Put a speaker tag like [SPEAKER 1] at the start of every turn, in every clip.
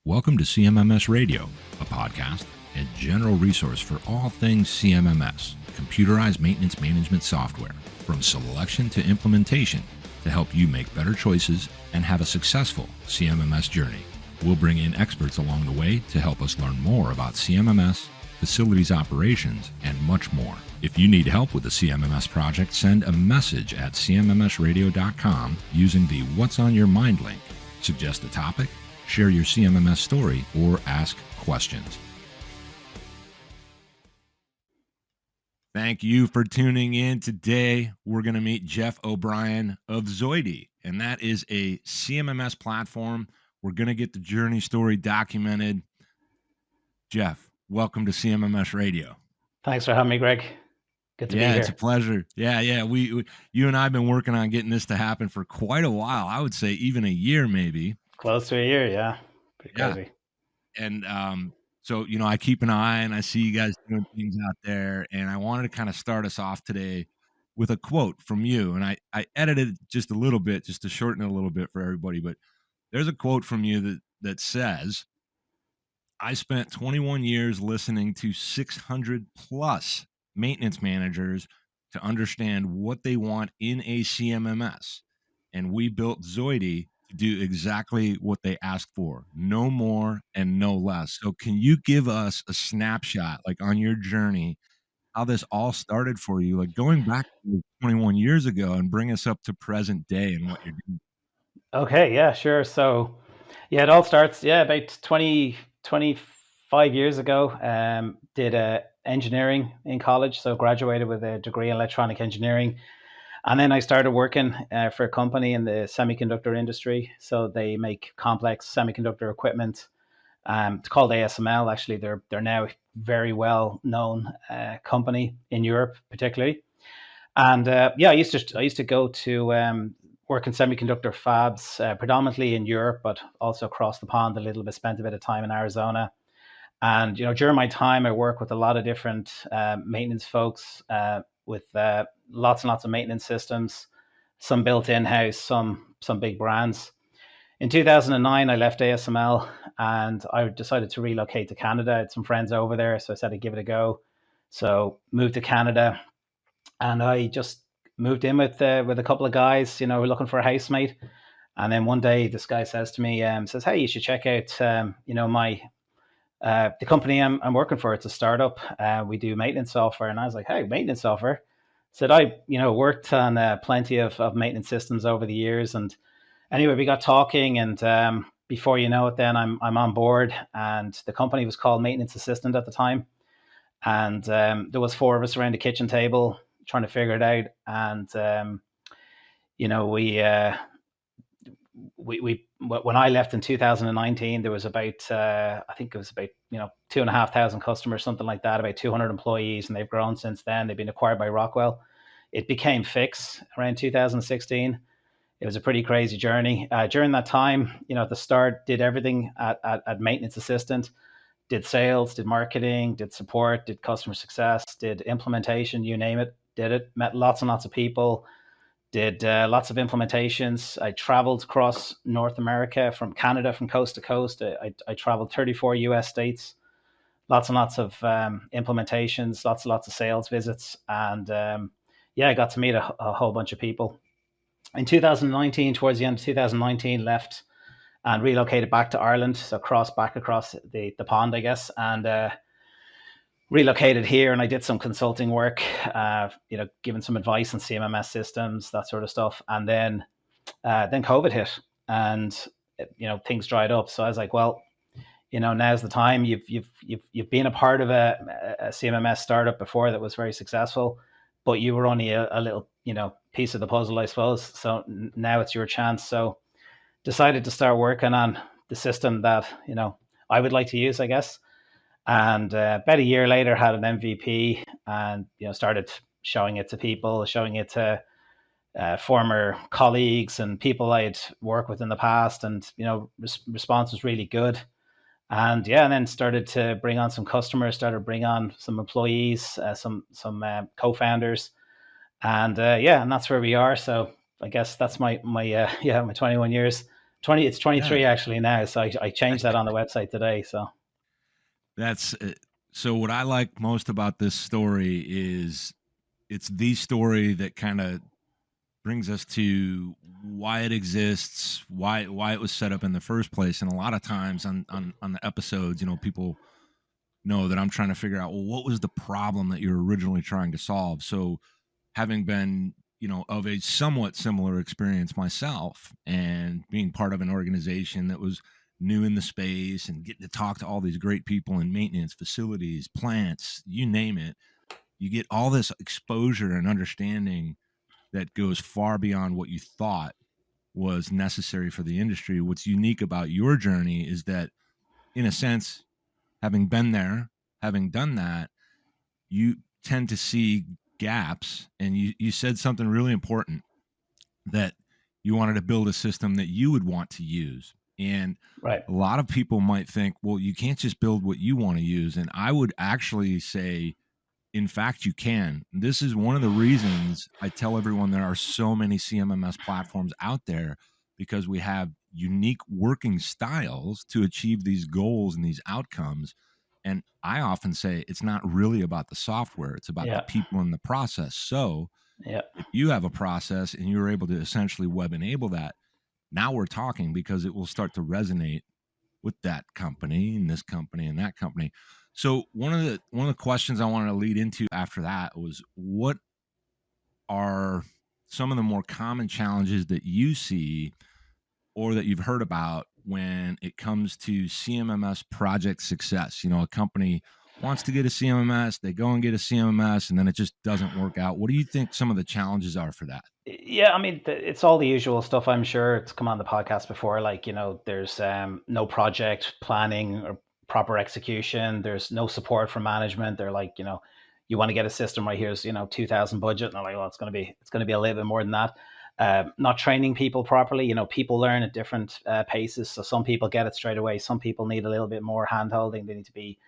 [SPEAKER 1] Welcome to CMMS Radio, a podcast and general resource for all things CMMS, computerized maintenance management software, from selection to implementation to help you make better choices and have a successful CMMS journey. We'll bring in experts along the way to help us learn more about CMMS, facilities operations, and much more. If you need help with the CMMS project, send a message at cmmsradio.com using the What's on Your Mind link. Suggest a topic, share your CMMS story, or ask questions. Thank you for tuning in. Today, we're going to meet Jeff O'Brien of Zoidii, and that is a CMMS platform. We're going to get the journey story documented. Jeff, welcome to CMMS Radio.
[SPEAKER 2] Thanks for having me, Greg. Good to be here.
[SPEAKER 1] Yeah, it's a pleasure. Yeah. We you and I have been working on getting this to happen for quite a while. I would say even a year, maybe.
[SPEAKER 2] Close to a year, yeah. Pretty crazy.
[SPEAKER 1] And so, I keep an eye and I see you guys doing things out there. And I wanted to kind of start us off today with a quote from you. And I edited it just a little bit, just to shorten it a little bit for everybody. But there's a quote from you that says, I spent 21 years listening to 600 plus maintenance managers to understand what they want in a CMMS. And we built Zoidii to do exactly what they asked for, no more and no less. So can you give us a snapshot, like on your journey, how this all started for you, like going back to 21 years ago, and bring us up to present day and what you're doing?
[SPEAKER 2] Okay, yeah, sure. So, yeah, it all starts, about 25 years ago. Did engineering in college, so graduated with a degree in electronic engineering. And then I started working for a company in the semiconductor industry. So they make complex semiconductor equipment. It's called ASML. Actually, they're now very well known company in Europe, particularly. And I used to go to work in semiconductor fabs, predominantly in Europe, but also across the pond a little bit. Spent a bit of time in Arizona. And during my time, I worked with a lot of different maintenance folks with lots and lots of maintenance systems, some built in-house, some big brands. In 2009, I left ASML and I decided to relocate to Canada. I had some friends over there, so I said I'd give it a go. So moved to Canada, and I just moved in with a couple of guys, looking for a housemate. And then one day, this guy says to me, says, "Hey, you should check out, my the company I'm working for. It's a startup. We do maintenance software." And I was like, "Hey, maintenance software?" Said I, worked on plenty of maintenance systems over the years. And anyway, we got talking, and before you know it, then I'm on board. And the company was called Maintenance Assistant at the time. And there was four of us around the kitchen table trying to figure it out. And we when I left in 2019, there was about I think it was about 2,500 customers, something like that, about 200 employees, and they've grown since then. They've been acquired by Rockwell. It became Fix around 2016. It was a pretty crazy journey. During that time, at the start, did everything at maintenance assistant, did sales, did marketing, did support, did customer success, did implementation, you name it, did it. Met lots and lots of people. Did lots of implementations. I traveled across North America, from Canada, from coast to coast. I traveled 34 US states, lots and lots of implementations, lots and lots of sales visits. And I got to meet a whole bunch of people. In 2019, towards the end of 2019, left and relocated back to Ireland. So back across the pond, I guess, and relocated here, and I did some consulting work, giving some advice on CMMS systems, that sort of stuff. And then COVID hit, and things dried up. So I was like, well, now's the time. You've been a part of a CMMS startup before that was very successful, but you were only a little piece of the puzzle, I suppose. So now it's your chance. So decided to start working on the system that I would like to use, I guess. And about a year later, had an MVP, and started showing it to people, showing it to former colleagues and people I'd worked with in the past, and response was really good. And then started to bring on some customers, started to bring on some employees, some co-founders, and and that's where we are. So I guess that's my 21 years It's
[SPEAKER 1] Yeah,
[SPEAKER 2] 23 actually now. So I changed that on the website today. So
[SPEAKER 1] that's so. What I like most about this story is it's the story that kind of brings us to why it exists, why it was set up in the first place. And a lot of times on the episodes, people know that I'm trying to figure out, well, what was the problem that you're originally trying to solve? So having been, of a somewhat similar experience myself and being part of an organization that was new in the space and getting to talk to all these great people in maintenance, facilities, plants, you name it, you get all this exposure and understanding that goes far beyond what you thought was necessary for the industry. What's unique about your journey is that, in a sense, having been there, having done that, you tend to see gaps. And you said something really important, that you wanted to build a system that you would want to use. And
[SPEAKER 2] right.
[SPEAKER 1] a lot of people might think, well, you can't just build what you want to use. And I would actually say, in fact, you can. This is one of the reasons I tell everyone there are so many CMMS platforms out there, because we have unique working styles to achieve these goals and these outcomes. And I often say it's not really about the software, it's about the
[SPEAKER 2] Yeah.
[SPEAKER 1] people in the process. So
[SPEAKER 2] Yeah.
[SPEAKER 1] if you have a process and you're able to essentially web enable that, now we're talking, because it will start to resonate with that company and this company and that company. So one of the questions I wanted to lead into after that was, what are some of the more common challenges that you see or that you've heard about when it comes to CMMS project success? A company wants to get a CMMS, they go and get a CMMS, and then it just doesn't work out. What do you think some of the challenges are for that?
[SPEAKER 2] Yeah, I mean, it's all the usual stuff. I'm sure it's come on the podcast before. Like, there's no project planning or proper execution. There's no support from management. They're like, you want to get a system right, here's 2,000 budget, and they're like, well, it's going to be a little bit more than that. Not training people properly. People learn at different paces. So some people get it straight away. Some people need a little bit more hand holding. They need to be,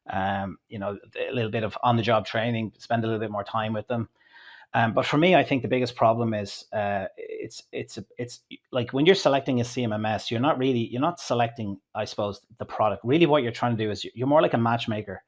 [SPEAKER 2] a little bit of on the job training. Spend a little bit more time with them. But for me, I think the biggest problem is it's like when you're selecting a CMMS, you're not selecting, I suppose, the product. Really, what you're trying to do is you're more like a matchmaker,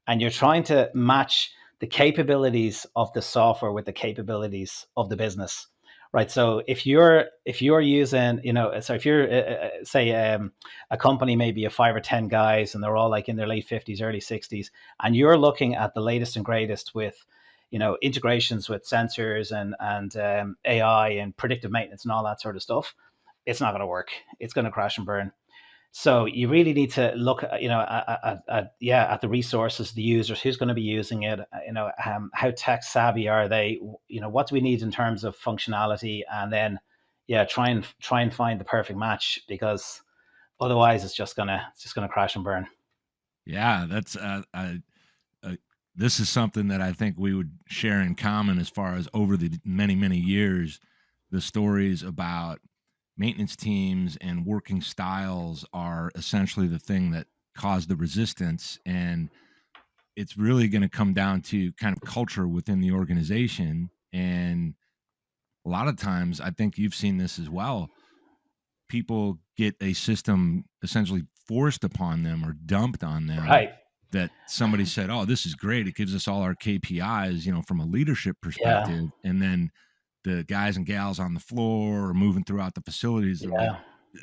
[SPEAKER 2] and you're trying to match the capabilities of the software with the capabilities of the business, right? So if you're using, so if you're say a company maybe of 5 or 10 guys, and they're all like in their late 50s, early 60s, and you're looking at the latest and greatest with integrations with sensors and AI and predictive maintenance and all that sort of stuff, it's not going to work. It's going to crash and burn. So you really need to look, at the resources, the users, who's going to be using it, how tech savvy are they, what do we need in terms of functionality, and then, try and find the perfect match, because otherwise it's just gonna crash and burn.
[SPEAKER 1] Yeah, that's this is something that I think we would share in common, as far as over the many, many years, the stories about maintenance teams and working styles are essentially the thing that caused the resistance. And it's really going to come down to kind of culture within the organization. And a lot of times, I think you've seen this as well, people get a system essentially forced upon them or dumped on them,
[SPEAKER 2] Right.
[SPEAKER 1] that somebody said, "Oh, this is great. It gives us all our KPIs, from a leadership
[SPEAKER 2] Yeah.
[SPEAKER 1] perspective." And then the guys and gals on the floor or moving throughout the facilities, they're like,
[SPEAKER 2] Yeah.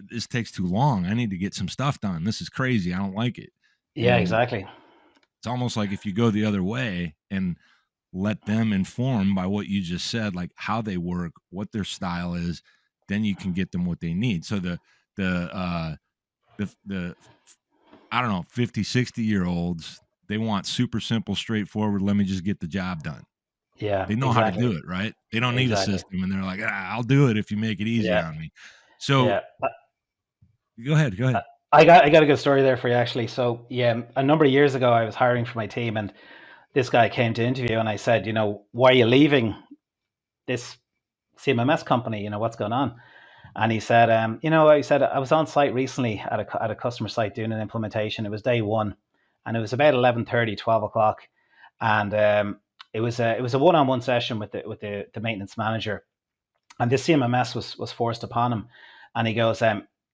[SPEAKER 1] "This takes too long. I need to get some stuff done. This is crazy. I don't like it."
[SPEAKER 2] Yeah,
[SPEAKER 1] And
[SPEAKER 2] exactly.
[SPEAKER 1] it's almost like if you go the other way and let them inform by what you just said, like how they work, what their style is, then you can get them what they need. So the the I don't know, 50, 60-year olds, they want super simple, straightforward, let me just get the job done.
[SPEAKER 2] Yeah,
[SPEAKER 1] They know how to
[SPEAKER 2] exactly.
[SPEAKER 1] do it, right? They don't need a
[SPEAKER 2] Exactly.
[SPEAKER 1] system, and they're like, I'll do it if you make it easy
[SPEAKER 2] Yeah.
[SPEAKER 1] on me. So
[SPEAKER 2] Yeah.
[SPEAKER 1] go ahead, go ahead.
[SPEAKER 2] I got a good story there for you, actually. So yeah, a number of years ago, I was hiring for my team, and this guy came to interview, and I said, why are you leaving this CMMS company? What's going on? And he said, he said, I was on site recently at a customer site doing an implementation. It was day one, and it was about 11:30, 12 o'clock, and it was a one-on-one session with the maintenance manager, and this CMMS was forced upon him, and he goes,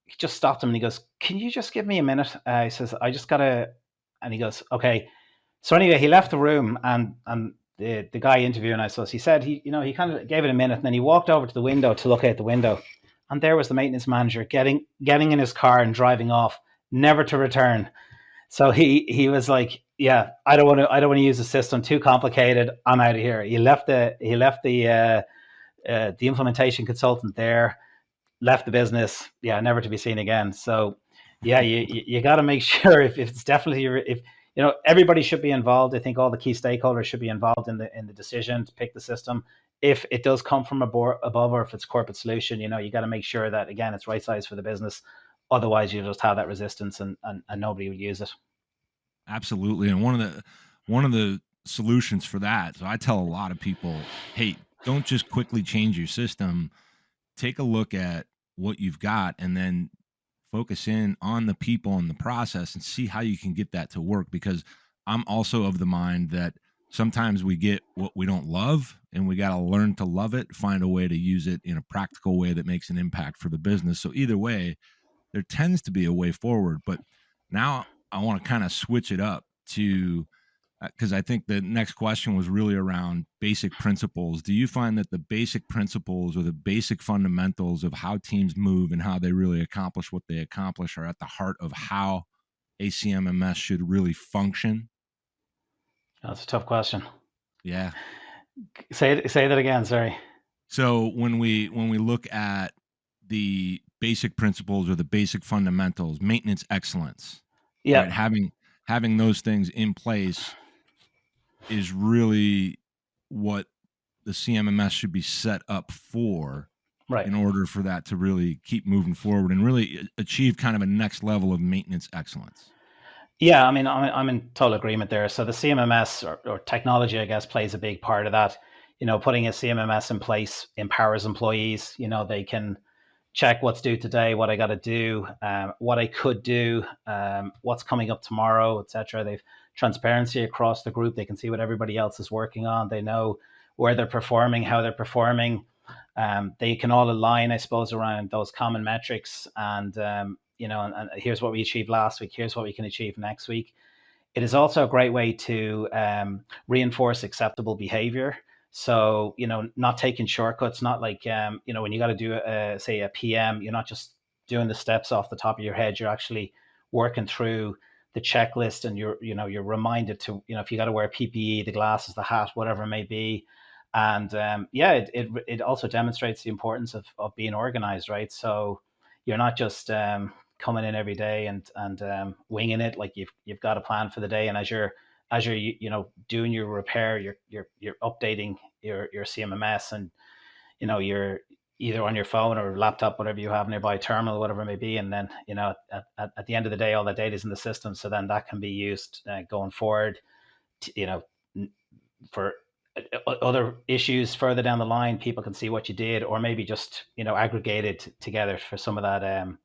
[SPEAKER 2] he just stopped him and he goes, "Can you just give me a minute?" He says, "I just gotta," and he goes, "Okay." So anyway, he left the room, and the guy interviewing us, he said he kind of gave it a minute, and then he walked over to the window to look out the window, and there was the maintenance manager getting in his car and driving off, never to return. So he was like, "Yeah, I don't want to use the system, too complicated. I'm out of here." He left the implementation consultant there, left the business, yeah, never to be seen again. So yeah, you got to make sure if it's definitely if everybody should be involved. I think all the key stakeholders should be involved in the decision to pick the system. If it does come from above, or if it's corporate solution, you got to make sure that, again, it's right size for the business. Otherwise, you just have that resistance, and nobody will use it.
[SPEAKER 1] Absolutely. And one of the solutions for that, so I tell a lot of people, hey, don't just quickly change your system. Take a look at what you've got and then focus in on the people and the process and see how you can get that to work. Because I'm also of the mind that sometimes we get what we don't love and we got to learn to love it, find a way to use it in a practical way that makes an impact for the business. So either way, there tends to be a way forward. But now I want to kind of switch it up to, because I think the next question was really around basic principles. Do you find that the basic principles or the basic fundamentals of how teams move and how they really accomplish what they accomplish are at the heart of how a CMMS should really function?
[SPEAKER 2] That's a tough question.
[SPEAKER 1] Yeah.
[SPEAKER 2] Say that again. Sorry.
[SPEAKER 1] So when we look at the basic principles or the basic fundamentals, maintenance excellence, right?
[SPEAKER 2] Yeah.
[SPEAKER 1] Having those things in place is really what the CMMS should be set up for
[SPEAKER 2] Right.
[SPEAKER 1] in order for that to really keep moving forward and really achieve kind of a next level of maintenance excellence.
[SPEAKER 2] Yeah, I mean, I'm in total agreement there. So the CMMS, or technology, I guess, plays a big part of that. Putting a CMMS in place empowers employees. They can check what's due today, what I got to do, what I could do, what's coming up tomorrow, etc. They've transparency across the group. They can see what everybody else is working on. They know where they're performing, how they're performing. They can all align, I suppose, around those common metrics, and here's what we achieved last week. Here's what we can achieve next week. It is also a great way to reinforce acceptable behavior. So, not taking shortcuts, not like, when you got to do, say, a PM, you're not just doing the steps off the top of your head. You're actually working through the checklist, and you're reminded to, if you got to wear PPE, the glasses, the hat, whatever it may be. And yeah, it also demonstrates the importance of being organized, right? So you're not just coming in every day and winging it. Like, you've got a plan for the day, and as you're doing your repair, you're updating your CMMS, and you're either on your phone or laptop, whatever you have nearby, terminal, whatever it may be. And then at the end of the day, all that data is in the system, so then that can be used going forward for other issues further down the line. People can see what you did, or maybe just aggregated together for some of that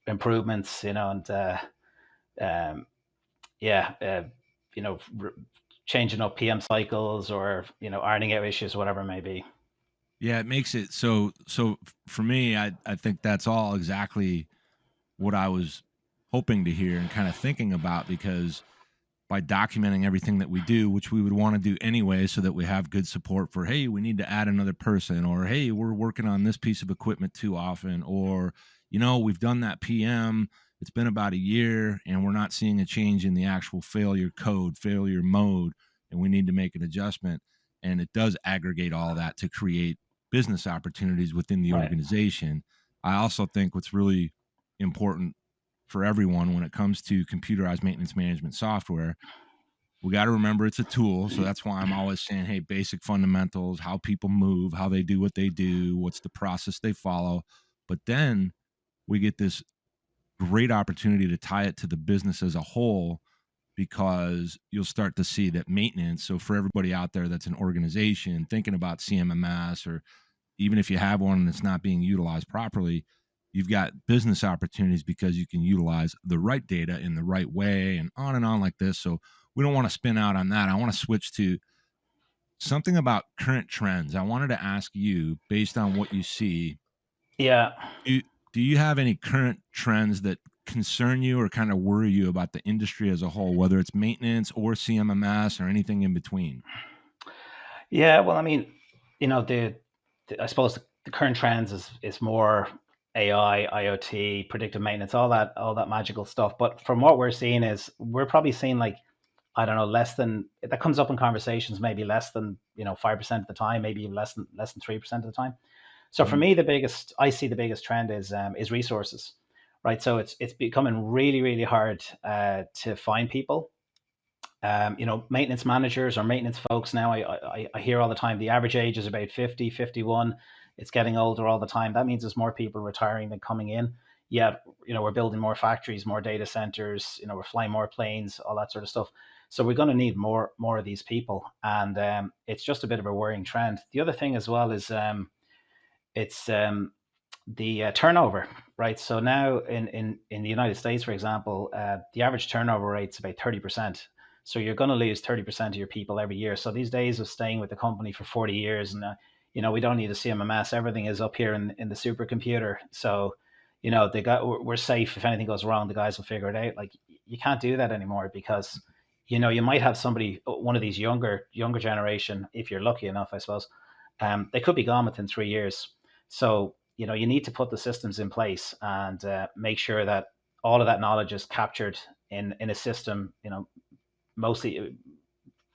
[SPEAKER 2] improvements, and um, yeah, changing up PM cycles, or ironing out issues, whatever it may be.
[SPEAKER 1] Yeah, it makes it so for me, I think that's all exactly what I was hoping to hear and kind of thinking about, because by documenting everything that we do, which we would want to do anyway, so that we have good support for, hey, we need to add another person, or hey, we're working on this piece of equipment too often, or we've done that PM, it's been about a year and we're not seeing a change in the actual failure code, failure mode, and we need to make an adjustment. And it does aggregate all that to create business opportunities within the
[SPEAKER 2] Right.
[SPEAKER 1] organization. I also think what's really important for everyone when it comes to computerized maintenance management software, we got to remember it's a tool. So that's why I'm always saying, hey, basic fundamentals, how people move, how they do what they do, what's the process they follow. But then we get this great opportunity to tie it to the business as a whole, because you'll start to see that maintenance. So for everybody out there that's an organization thinking about CMMS, or even if you have one that's not being utilized properly, you've got business opportunities because you can utilize the right data in the right way, and on like this. So we don't want to spin out on that. I want to switch to something about current trends. I wanted to ask you, based on what you see,
[SPEAKER 2] Yeah.
[SPEAKER 1] do, do you have any current trends that concern you or kind of worry you about the industry as a whole, whether it's maintenance or CMMS or anything in between?
[SPEAKER 2] Yeah, well, I mean, I suppose the current trends is more AI, IoT, predictive maintenance, all that magical stuff. But from what we're seeing is we're probably seeing like, I don't know, less than that comes up in conversations, maybe less than 5% of the time, maybe even less than 3% of the time. So for
[SPEAKER 1] Mm.
[SPEAKER 2] me, I see the biggest trend is resources, right? So it's becoming really really hard to find people. Maintenance managers or maintenance folks now, I hear all the time the average age is about 50, 51. It's getting older all the time. That means there's more people retiring than coming in. Yet, we're building more factories, more data centers, we're flying more planes, all that sort of stuff. So we're going to need more of these people. And it's just a bit of a worrying trend. The other thing as well is it's the turnover, right? So now in the United States, for example, the average turnover rate is about 30%. So you're going to lose 30% of your people every year. So these days of staying with the company for 40 years, and we don't need a CMMS. Everything is up here in the supercomputer. So we're safe. If anything goes wrong, the guys will figure it out. Like, you can't do that anymore, because you might have somebody, one of these younger generation, if you're lucky enough, I suppose. They could be gone within 3 years. So you need to put the systems in place and make sure that all of that knowledge is captured in a system, mostly,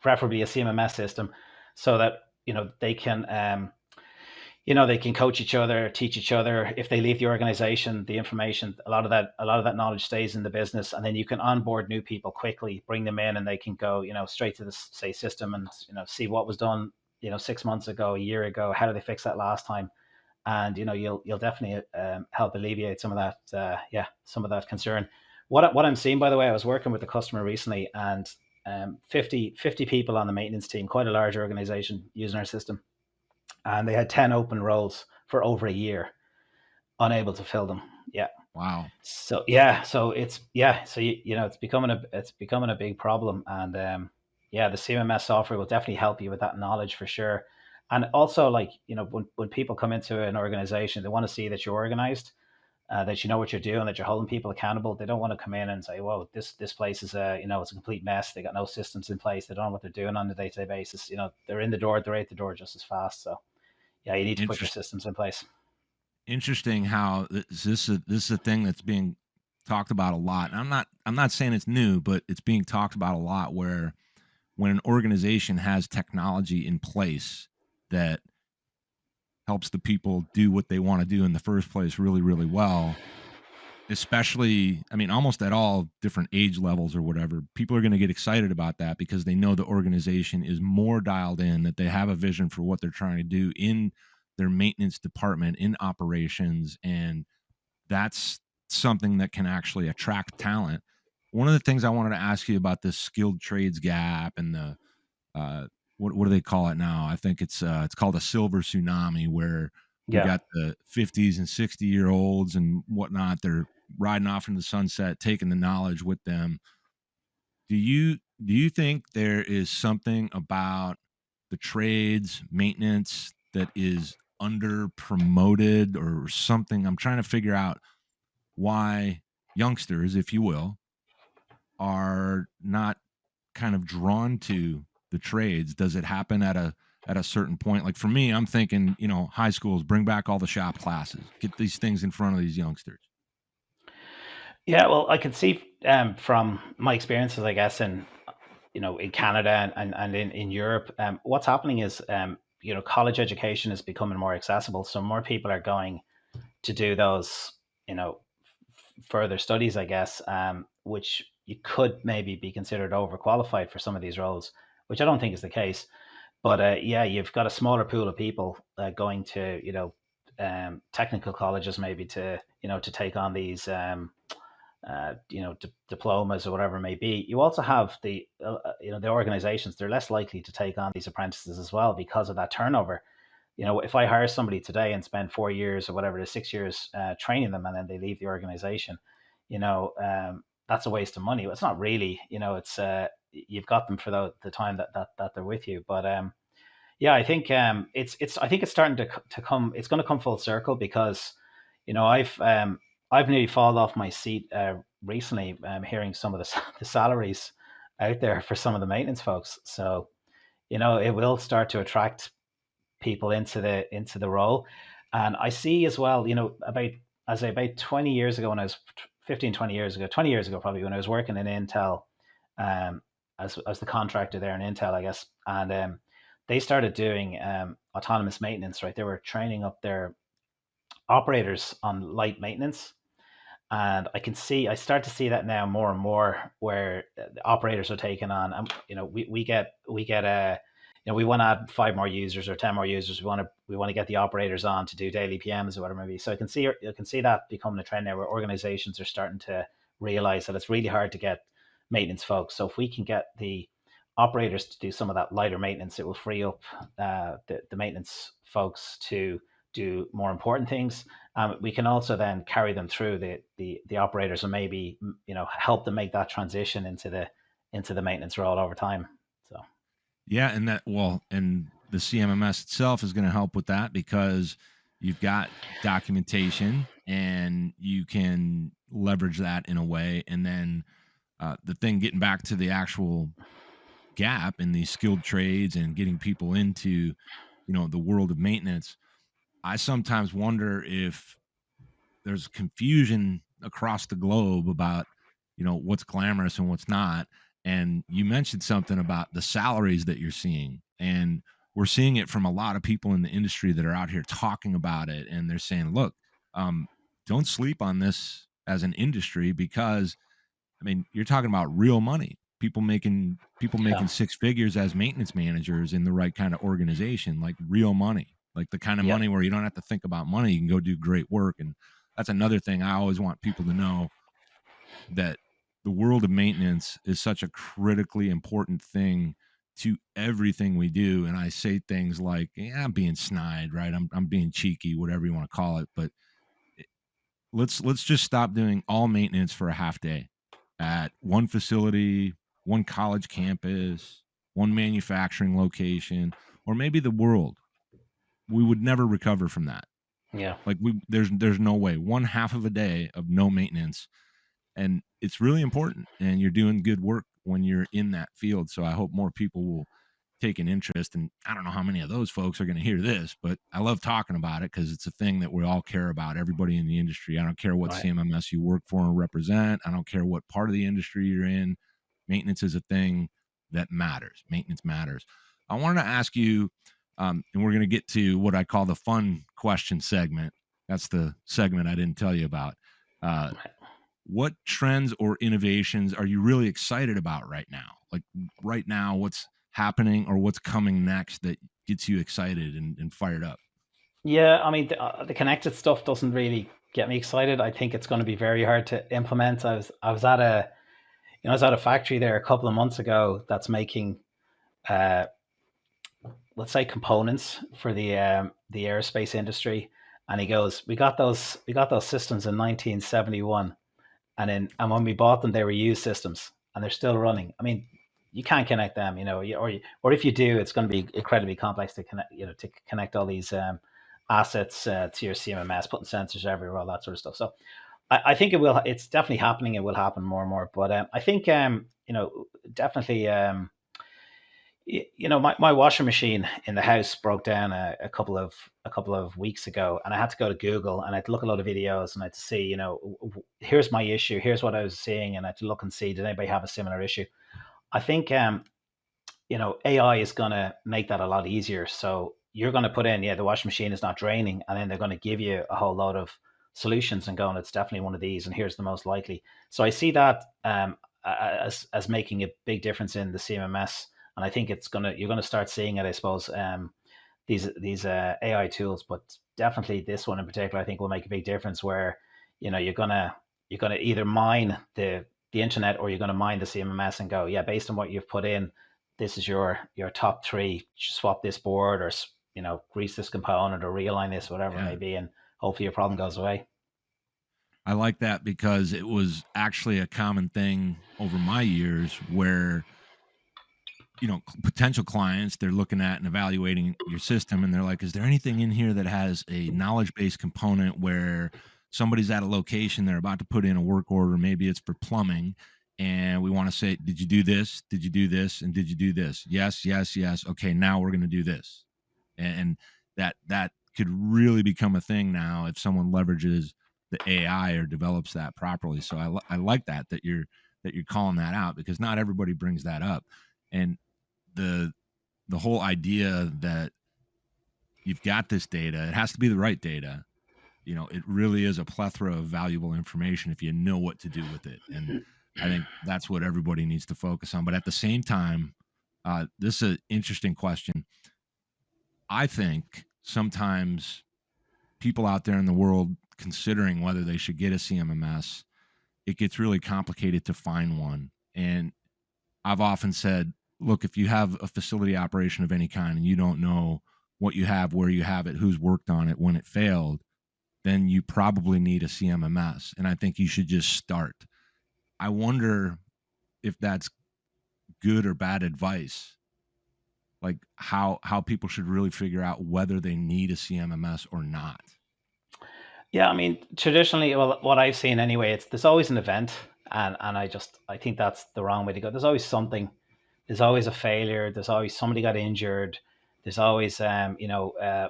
[SPEAKER 2] preferably a CMMS system, so that they can coach each other, teach each other. If they leave the organization, the information, a lot of that knowledge stays in the business, and then you can onboard new people quickly, bring them in, and they can go, straight to the say system, and see what was done, 6 months ago, a year ago. How did they fix that last time? And you'll definitely help alleviate some of that, some of that concern. What I'm seeing, by the way, I was working with a customer recently, and 50 people on the maintenance team, quite a large organization using our system, and they had 10 open roles for over a year, unable to fill them. Yeah.
[SPEAKER 1] Wow.
[SPEAKER 2] So yeah, so it's becoming a big problem. And the CMMS software will definitely help you with that knowledge for sure. And also, like, when people come into an organization, they want to see that you're organized, that you know what you're doing, that you're holding people accountable. They don't want to come in and say, "Well, this place is it's a complete mess. They got no systems in place. They don't know what they're doing on a day to day basis. They're in the door, they're out the door just as fast." So yeah, you need to put your
[SPEAKER 1] Interest,
[SPEAKER 2] systems in place.
[SPEAKER 1] interesting how this is a thing that's being talked about a lot. And I'm not saying it's new, but it's being talked about a lot, where when an organization has technology in place that helps the people do what they want to do in the first place really, really well, especially, I mean, almost at all different age levels or whatever, people are going to get excited about that because they know the organization is more dialed in, that they have a vision for what they're trying to do in their maintenance department, in operations. And that's something that can actually attract talent. One of the things I wanted to ask you about this skilled trades gap and the what do they call it now? I think it's called a silver tsunami, where we
[SPEAKER 2] Yeah.
[SPEAKER 1] got the 50s and 60-year olds and whatnot. They're riding off into the sunset, taking the knowledge with them. Do you think there is something about the trades maintenance that is under promoted or something? I'm trying to figure out why youngsters, if you will, are not kind of drawn to the trades. Does it happen at a certain point? Like for me, I'm thinking, high schools, bring back all the shop classes, get these things in front of these youngsters.
[SPEAKER 2] Yeah, well, I can see from my experiences, I guess, in Canada and in Europe, what's happening is, college education is becoming more accessible, so more people are going to do those, you know, further studies, I guess, which you could maybe be considered overqualified for some of these roles, which I don't think is the case. But yeah, you've got a smaller pool of people going to, technical colleges, maybe to take on these diplomas or whatever it may be. You also have the organizations; they're less likely to take on these apprentices as well because of that turnover. If I hire somebody today and spend 4 years or whatever it is, 6 years training them, and then they leave the organization, that's a waste of money. It's not really. It's you've got them for the time that they're with you. But yeah, I think I think it's starting to come. It's going to come full circle because I've nearly fallen off my seat recently, hearing some of the salaries out there for some of the maintenance folks. So it will start to attract people into the role. And I see as well, about 20 years ago, when I was 15, 20 years ago, 20 years ago probably, when I was working in Intel, um, as the contractor there in Intel, I guess, and they started doing autonomous maintenance. Right, they were training up their operators on light maintenance, and I start to see that now more and more, where the operators are taking on. We get a, we want to add 5 more users or 10 more users. We want to get the operators on to do daily PMs or whatever it may be. So I can see that becoming a trend now, where organizations are starting to realize that it's really hard to get maintenance folks. So if we can get the operators to do some of that lighter maintenance, it will free up the maintenance folks to do more important things. We can also then carry them through the operators, and maybe help them make that transition into the maintenance role over time. So
[SPEAKER 1] Yeah, and the CMMS itself is going to help with that, because you've got documentation and you can leverage that in a way. And then the thing, getting back to the actual gap in these skilled trades and getting people into, the world of maintenance, I sometimes wonder if there's confusion across the globe about what's glamorous and what's not. And you mentioned something about the salaries that you're seeing, and we're seeing it from a lot of people in the industry that are out here talking about it, and they're saying, look, don't sleep on this as an industry, because I mean, you're talking about real money. People making
[SPEAKER 2] yeah,
[SPEAKER 1] six figures as maintenance managers in the right kind of organization, like real money, like the kind of
[SPEAKER 2] yeah,
[SPEAKER 1] money where you don't have to think about money. You can go do great work. And that's another thing I always want people to know, that the world of maintenance is such a critically important thing to everything we do. And I say things like, yeah, I'm being snide, right? I'm being cheeky, whatever you want to call it. But let's just stop doing all maintenance for a half day at one facility, one college campus, one manufacturing location, or maybe the world. We would never recover from that.
[SPEAKER 2] yeah.
[SPEAKER 1] Like, there's no way. One half of a day of no maintenance, and it's really important, and you're doing good work when you're in that field. So I hope more people will take an interest. And I don't know how many of those folks are going to hear this, but I love talking about it because it's a thing that we all care about, everybody in the industry. I don't care what
[SPEAKER 2] Right.
[SPEAKER 1] CMMS you work for and represent. I don't care what part of the industry you're in. Maintenance is a thing that matters. Maintenance matters. I wanted to ask you, and we're going to get to what I call the fun question segment. That's the segment I didn't tell you about. Uh, what trends or innovations are you really excited about right now? Like, right now, what's happening or what's coming next that gets you excited and fired up?
[SPEAKER 2] Yeah, I mean, the connected stuff doesn't really get me excited. I think it's going to be very hard to implement. I was at a factory there a couple of months ago that's making, uh, let's say, components for the aerospace industry. And he goes, we got those systems in 1971, and when we bought them, they were used systems, and they're still running. I mean, you can't connect them, or if you do, it's going to be incredibly complex to connect, to connect all these assets to your CMMS, putting sensors everywhere, all that sort of stuff. So I think it will. It's definitely happening. It will happen more and more. But I think definitely. My washing machine in the house broke down a couple of weeks ago, and I had to go to Google, and I had to look at a lot of videos, and I had to see, here's my issue, here's what I was seeing, and I had to look and see, did anybody have a similar issue. I think AI is going to make that a lot easier. So you're going to put in, yeah, the washing machine is not draining, and then they're going to give you a whole load of solutions and going, it's definitely one of these, and here's the most likely. So I see that as making a big difference in the CMMS, and I think you're gonna start seeing it, I suppose, these AI tools, but definitely this one in particular, I think will make a big difference, where you're gonna either mine the internet, or you're gonna mine the CMMS and go, yeah, based on what you've put in, this is your top three. Swap this board, or grease this component, or realign this, whatever it
[SPEAKER 1] Yeah,
[SPEAKER 2] may be, and hopefully your problem goes away.
[SPEAKER 1] I like that, because it was actually a common thing over my years where potential clients, they're looking at and evaluating your system, and they're like, is there anything in here that has a knowledge based component where somebody's at a location, they're about to put in a work order, maybe it's for plumbing, and we want to say, did you do this, did you do this, and did you do this? Yes, yes, yes. Okay, now we're going to do this. And that could really become a thing now if someone leverages the AI or develops that properly. So I like that you're calling that out, because not everybody brings that up. And the whole idea that you've got this data, it has to be the right data. It really is a plethora of valuable information if you know what to do with it. And I think that's what everybody needs to focus on. But at the same time, this is an interesting question. I think sometimes people out there in the world considering whether they should get a CMMS, it gets really complicated to find one. And I've often said, look, if you have a facility operation of any kind and you don't know what you have, where you have it, who's worked on it, when it failed, then you probably need a CMMS. And I think you should just start. I wonder if that's good or bad advice, like how people should really figure out whether they need a CMMS or not.
[SPEAKER 2] Yeah, I mean, traditionally, well, what I've seen anyway, there's always an event, and I think that's the wrong way to go. There's always something. There's always a failure. There's always somebody got injured. There's always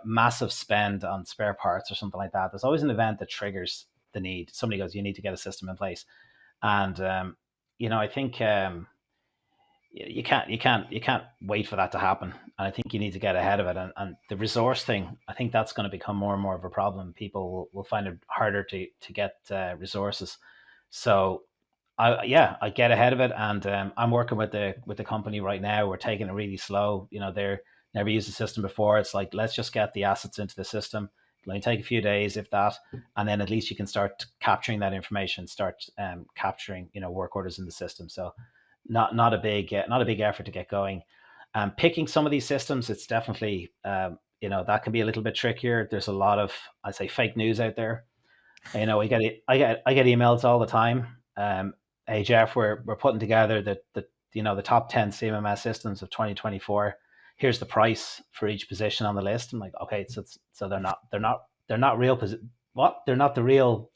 [SPEAKER 2] massive spend on spare parts or something like that. There's always an event that triggers the need. Somebody goes, you need to get a system in place, and I think you can't wait for that to happen. And I think you need to get ahead of it. And the resource thing, I think that's going to become more and more of a problem. People will find it harder to get resources. So I get ahead of it, and I'm working with the company right now. We're taking it really slow. They're never used the system before. It's like, let's just get the assets into the system. It'll only take a few days, if that, and then at least you can start capturing that information, start capturing work orders in the system. So not a big effort to get going. Picking some of these systems, it's definitely that can be a little bit trickier. There's a lot of, I'd say, fake news out there. I get emails all the time. Hey Jeff, we're putting together the top 10 CMMS systems of 2024. Here's the price for each position on the list. I'm like, okay, so they're not real. What? They're not the real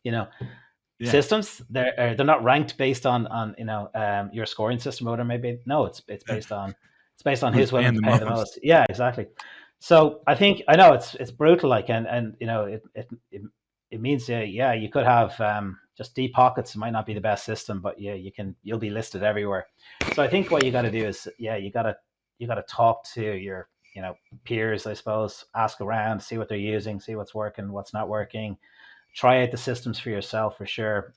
[SPEAKER 2] systems. They're not ranked based on your scoring system or whatever. Maybe no, it's based on who's willing to pay the most. Yeah, exactly. So I think, I know it's brutal, like, and it means you could have just deep pockets. It might not be the best system, but you'll be listed everywhere. So I think what you got to do is you got to talk to your peers, I suppose, ask around, see what they're using, see what's working, what's not working. Try out the systems for yourself for sure,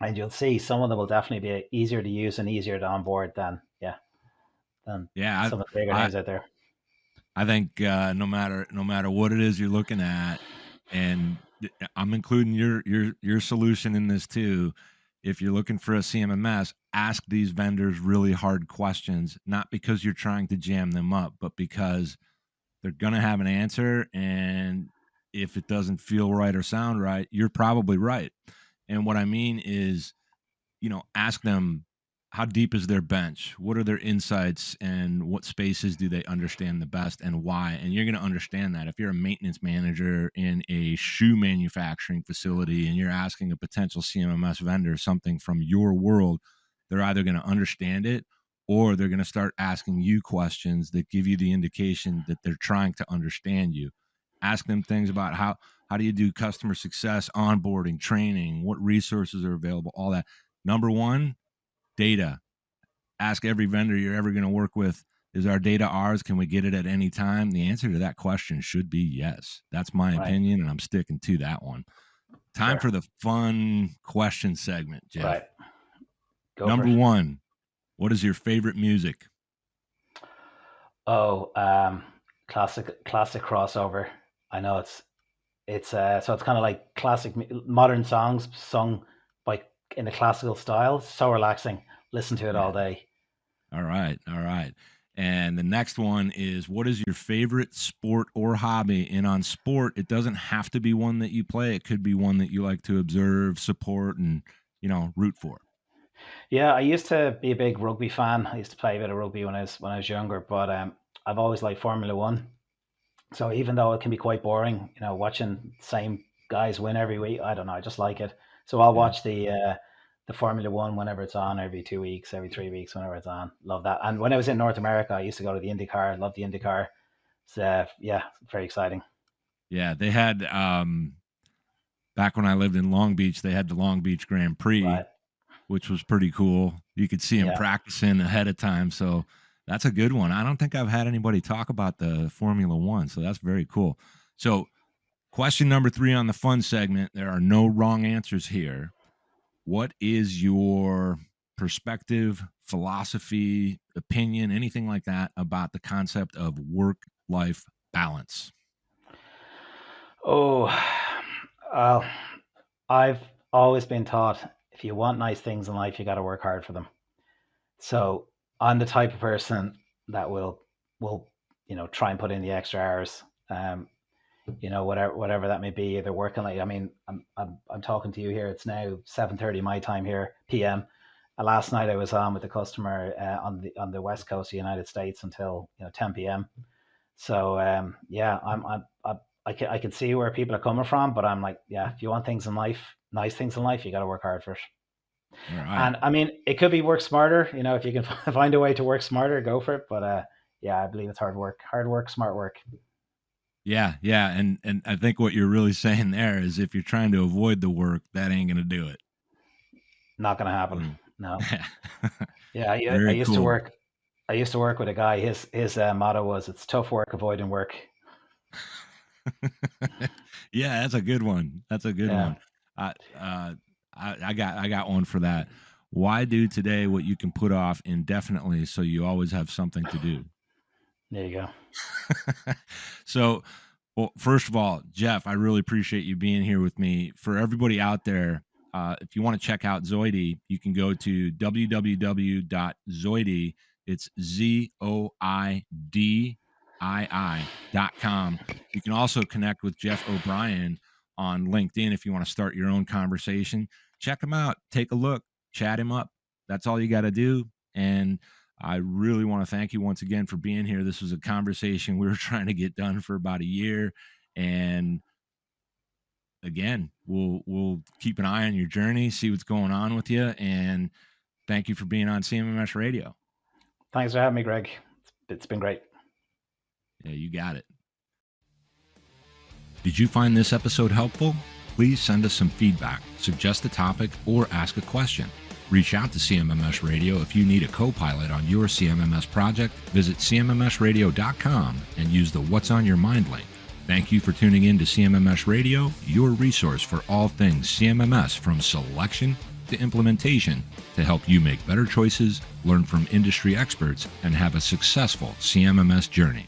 [SPEAKER 2] and you'll see some of them will definitely be easier to use and easier to onboard than some of the bigger names out there.
[SPEAKER 1] I think no matter what it is you're looking at, and I'm including your solution in this too. If you're looking for a CMMS, ask these vendors really hard questions, not because you're trying to jam them up, but because they're going to have an answer. And if it doesn't feel right or sound right, you're probably right. And what I mean is, ask them, how deep is their bench? What are their insights, and what spaces do they understand the best, and why? And you're going to understand that if you're a maintenance manager in a shoe manufacturing facility and you're asking a potential CMMS vendor something from your world, they're either going to understand it, or they're going to start asking you questions that give you the indication that they're trying to understand you. Ask them things about how do you do customer success, onboarding, training, what resources are available, all that. Number one, data. Ask every vendor you're ever going to work with, is our data ours? Can we get it at any time? The answer to that question should be yes. That's my opinion, and I'm sticking to that one. Time for the fun question segment, Jeff.
[SPEAKER 2] Right.
[SPEAKER 1] Number one, what is your favorite music?
[SPEAKER 2] Oh, classic crossover. I know it's so it's kind of like classic modern songs sung in a classical style. So relaxing. Listen to it all day.
[SPEAKER 1] All right. And the next one is, what is your favorite sport or hobby? And on sport, it doesn't have to be one that you play. It could be one that you like to observe, support, and root for.
[SPEAKER 2] Yeah, I used to be a big rugby fan. I used to play a bit of rugby when I was younger, but I've always liked Formula One. So even though it can be quite boring, watching same guys win every week. I don't know. I just like it. So I'll watch the Formula One whenever it's on, every 2 weeks, every 3 weeks, whenever it's on. Love that. And when I was in North America, I used to go to the IndyCar. Love the IndyCar. So yeah, very exciting.
[SPEAKER 1] Yeah, they had back when I lived in Long Beach, they had the Long Beach Grand Prix,
[SPEAKER 2] Right.
[SPEAKER 1] which was pretty cool. You could see him
[SPEAKER 2] Yeah.
[SPEAKER 1] practicing ahead of time. So that's a good one. I don't think I've had anybody talk about the Formula One. So that's very cool. So question number 3 on the fun segment. There are no wrong answers here. What is your perspective, philosophy, opinion, anything like that about the concept of work-life balance?
[SPEAKER 2] Oh, I've always been taught if you want nice things in life, you got to work hard for them. So I'm the type of person that will try and put in the extra hours. Whatever that may be, either working like, I mean, I'm talking to you here. It's now 7:30 my time here, PM. Last night I was on with the customer on the west coast of the United States until 10 p.m. So yeah, I can see where people are coming from, but I'm like, yeah, if you want things in life, nice things in life, you got to work hard for it.
[SPEAKER 1] All right.
[SPEAKER 2] And I mean, it could be work smarter. If you can find a way to work smarter, go for it. But yeah, I believe it's hard work, smart work.
[SPEAKER 1] Yeah, and I think what you're really saying there is if you're trying to avoid the work, that ain't going to do it.
[SPEAKER 2] Not going to happen. No. Yeah, I
[SPEAKER 1] Very
[SPEAKER 2] used to
[SPEAKER 1] cool.
[SPEAKER 2] work. I used to work with a guy. His motto was, "It's tough work avoiding work."
[SPEAKER 1] Yeah, that's a good one. That's a good
[SPEAKER 2] Yeah,
[SPEAKER 1] one. I got one for that. Why do today what you can put off indefinitely so you always have something to do?
[SPEAKER 2] there you go.
[SPEAKER 1] So, well, first of all, Jeff, I really appreciate you being here with me. For everybody out there, if you want to check out Zoidii, you can go to www.zoidii. It's ZOIDII.com. You can also connect with Jeff O'Brien on LinkedIn if you want to start your own conversation. Check him out, take a look, chat him up. That's all you got to do. And I really want to thank you once again for being here. This was a conversation we were trying to get done for about a year. And again, we'll keep an eye on your journey, see what's going on with you. And thank you for being on CMMS Radio.
[SPEAKER 2] Thanks for having me, Greg. It's been great.
[SPEAKER 1] Yeah, you got it. Did you find this episode helpful? Please send us some feedback, suggest a topic, or ask a question. Reach out to CMMS Radio if you need a co-pilot on your CMMS project. Visit CMMSradio.com and use the What's on Your Mind link. Thank you for tuning in to CMMS Radio, your resource for all things CMMS, from selection to implementation, to help you make better choices, learn from industry experts, and have a successful CMMS journey.